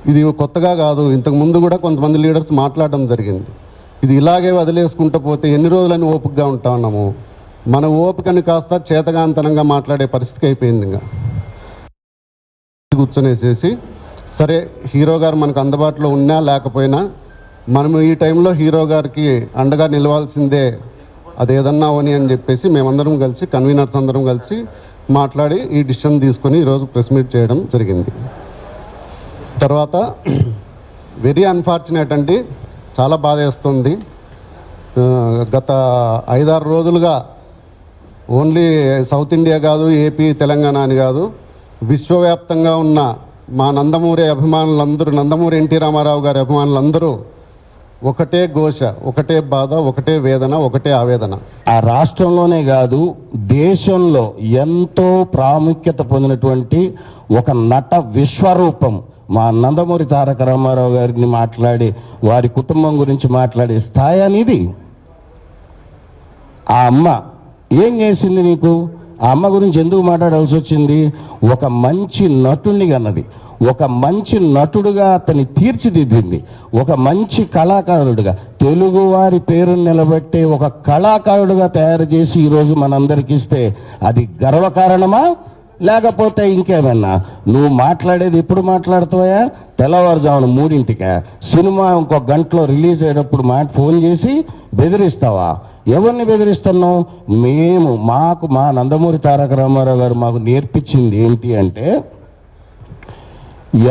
ఇది కొత్తగా కాదు, ఇంతకు ముందు కూడా కొంతమంది లీడర్స్ మాట్లాడడం జరిగింది. ఇది ఇలాగే వదిలేసుకుంటూ పోతే ఎన్ని రోజులని ఓపికగా ఉంటా ఉన్నాము. మన ఓపికని కాస్త చేతగాంతనంగా మాట్లాడే పరిస్థితికి అయిపోయింది. ఇంకా కూర్చొనేసేసి సరే హీరో గారు మనకు అందుబాటులో ఉన్నా లేకపోయినా మనము ఈ టైంలో హీరో గారికి అండగా నిలవాల్సిందే, అదేదన్నా అని అని చెప్పేసి మేమందరం కలిసి కన్వీనర్స్ అందరం కలిసి మాట్లాడి ఈ డిసిషన్ తీసుకొని ఈరోజు ప్రెస్ మీట్ చేయడం జరిగింది. తర్వాత వెరీ అన్ఫార్చునేట్ అండి, చాలా బాధ వేస్తుంది. గత 5-6 రోజులుగా ఓన్లీ సౌత్ ఇండియా కాదు, ఏపీ తెలంగాణ అని కాదు, విశ్వవ్యాప్తంగా ఉన్న మా నందమూరి అభిమానులందరూ, నందమూరి ఎన్టీ రామారావు గారి అభిమానులందరూ ఒకటే ఘోష, ఒకటే బాధ, ఒకటే వేదన, ఒకటే ఆవేదన. ఆ రాష్ట్రంలోనే కాదు దేశంలో ఎంతో ప్రాముఖ్యత పొందినటువంటి ఒక నట విశ్వరూపం మా నందమూరి తారక రామారావు గారిని మాట్లాడి వారి కుటుంబం గురించి మాట్లాడే స్థాయి అనేది. ఆ అమ్మ ఏం చేసింది నీకు? ఆ అమ్మ గురించి ఎందుకు మాట్లాడాల్సి వచ్చింది? ఒక మంచి నటుడిని కన్నది, ఒక మంచి నటుడుగా అతన్ని తీర్చిదిద్దింది, ఒక మంచి కళాకారుడుగా తెలుగువారి పేరును నిలబెట్టే ఒక కళాకారుడుగా తయారు చేసి ఈరోజు మనందరికి ఇస్తే అది గర్వకారణమా లేకపోతే ఇంకేమన్నా? నువ్వు మాట్లాడేది ఎప్పుడు మాట్లాడుతావా? తెల్లవారుజామున 3ంటికా? సినిమా ఇంకో గంటలో రిలీజ్ అయ్యేటప్పుడు ఫోన్ చేసి బెదిరిస్తావా? ఎవరిని బెదిరిస్తున్నావు? మా నందమూరి తారక రామారావు గారు మాకు నేర్పించింది ఏంటి అంటే,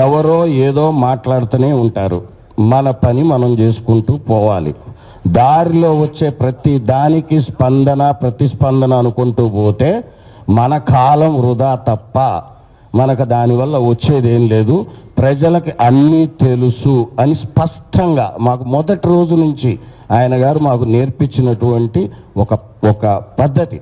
ఎవరో ఏదో మాట్లాడుతూనే ఉంటారు, మన పని మనం చేసుకుంటూ పోవాలి. దారిలో వచ్చే ప్రతి దానికి ప్రతిస్పందన అనుకుంటూ పోతే మన కాలం వృధా తప్ప మనకు దానివల్ల వచ్చేదేం లేదు. ప్రజలకి అన్నీ తెలుసు అని స్పష్టంగా మాకు మొదటి రోజు నుంచి ఆయన గారు మాకు నేర్పించినటువంటి ఒక పద్ధతి.